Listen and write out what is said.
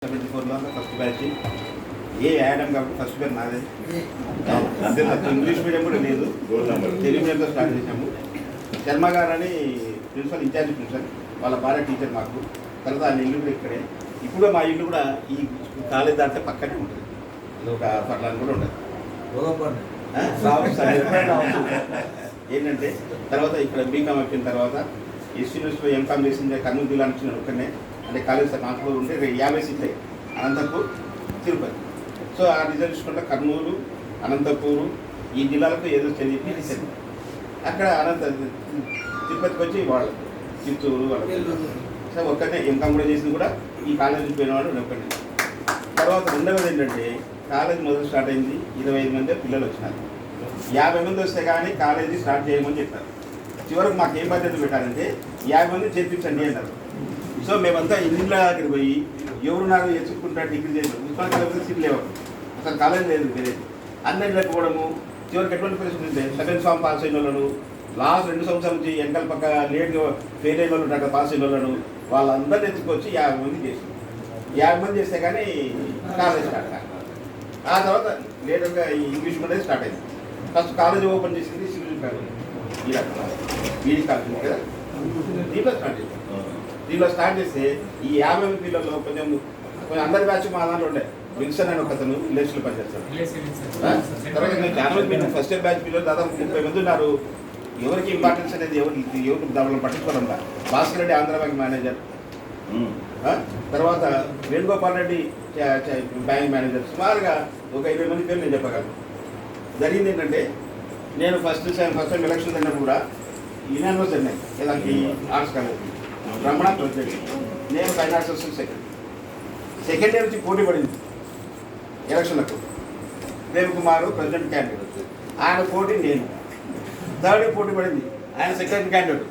74లో first batch ఏ Adam కాబట్టి first పేరు నాదే. అంతే, నాకు ఇంగ్లీష్ మీడియం కూడా లేదు, తెలుగు మీడియంతో స్టార్ట్ చేసాము. శర్మ గారు అని ప్రిన్సిపల్, ఇన్ఛార్జ్ ప్రిన్సిపల్, వాళ్ళ భార్య టీచర్ మాకు. తర్వాత ఆయన ఇల్లు కూడా ఇక్కడే. ఇప్పుడు మా ఇల్లు కూడా ఈ కాలేజ్ దాంట్లో పక్కనే ఉంటుంది, ఒక పట్లాన్ని కూడా ఉండదు. ఏంటంటే తర్వాత ఇక్కడ బీకామ్ అయిపోయిన తర్వాత ఎస్సీ యూనివర్సిటీలో ఎంకామ్ చేసింది కర్నూలు జిల్లా నుంచి నేను ఒక్కనే. అంటే కాలేజ్ కాన్స్పూర్ ఉంటే 50 సీట్లు అనంతపూర్, తిరుపతి. సో ఆ రిజల్ట్ చూసుకుంటే కర్నూలు, అనంతపూరు ఈ జిల్లాలకు ఏదో చదివి అక్కడ తిరుపతికి వచ్చి వాళ్ళు చిత్తూరు వాళ్ళు. సో ఒక్కనే ఎంకామ్ కూడా చేసింది కూడా ఈ కాలేజీకి పోయినవాడు ఒక్కనే. తర్వాత రెండవది ఏంటంటే కాలేజ్ మొదలు స్టార్ట్ అయింది, 25 మంది పిల్లలు వచ్చినారు. 50 మంది వస్తే కానీ కాలేజీ స్టార్ట్ చేయమని చెప్పారు. చివరకు మాకు ఏం బాధ్యత పెట్టారంటే 50 మంది చేర్పించండి అన్నారు. సో మేమంతా ఇండియన్ల దగ్గరికి పోయి ఎవరున్నారు ఎత్తుకుంటా డిగ్రీ చేసి ఉస్మాన్ కాలేజ్ సీట్ లేవు, అసలు కాలేజ్ లేదు, వేరే అన్నీ లేకపోవడము. చివరికి ఎటువంటి పరిస్థితి ఉంటే సెకండ్ ఫామ్ పాస్ అయిన వాళ్ళను, లాస్ట్ 2 సంవత్సరాల నుంచి వెనకాల పక్క లేట్గా ఫెయిల్ అయిన వాళ్ళు అక్కడ పాస్ అయిన వాళ్ళను వాళ్ళందరినీ ఎత్తుకొచ్చి 50 మంది చేసి 50 మంది చేస్తే కానీ కాలేజ్ స్టార్ట్ కాదు. ఆ తర్వాత లేటర్గా ఈ ఇంగ్లీష్ మీడియం స్టార్ట్ అయింది. ఫస్ట్ కాలేజ్ ఓపెన్ చేసింది సివిల్ కాలేజ్, ఈ రకంగా బీడీ కాలేజ్ కదా, దీంట్లో స్టార్ట్ చేసాం. దీంట్లో స్టార్ట్ చేస్తే ఈ 50 మంది పిల్లల్లో కొంచెం అందరి బ్యాచ్ మా దాంట్లో ఉండే. విల్సన్ అని ఒక అతను విలేజ్లో పనిచేస్తాడు. తర్వాత నేను చాలా మంది ఫస్ట్ ఇయర్ బ్యాచ్ పిల్లలు దాదాపు 30 మంది ఉన్నారు. ఎవరికి ఇంపార్టెన్స్ అనేది ఎవరు దాంట్లో పట్టించుకోవడం. భాస్కర్ రెడ్డి ఆంధ్ర బ్యాంక్ మేనేజర్, తర్వాత వేణుగోపాల్ రెడ్డి బ్యాంక్ మేనేజర్. సుమారుగా ఒక 20 మంది పేరు నేను చెప్పగలను. జరిగింది ఏంటంటే నేను ఫస్ట్ టైం ఎలక్షన్ అయినప్పుడు కూడా యునానిమస్ జరిగినాయి ఇలాంటి ఆర్ట్స్ కాలేజ్. బ్రహ్మణ ప్రెసిడెంట్, నేను ఫైన్ ఆర్ట్స్ వస్తుంది సెకండ్ ఇయర్ నుంచి పోటీ పడింది ఎలక్షన్లకు. ప్రేమ్ కుమార్ ప్రెసిడెంట్ క్యాండిడేట్, ఆయన పోటీ నేను. థర్డ్ ఇయర్ పోటీ పడింది, ఆయన సెకండ్ క్యాండిడేట్.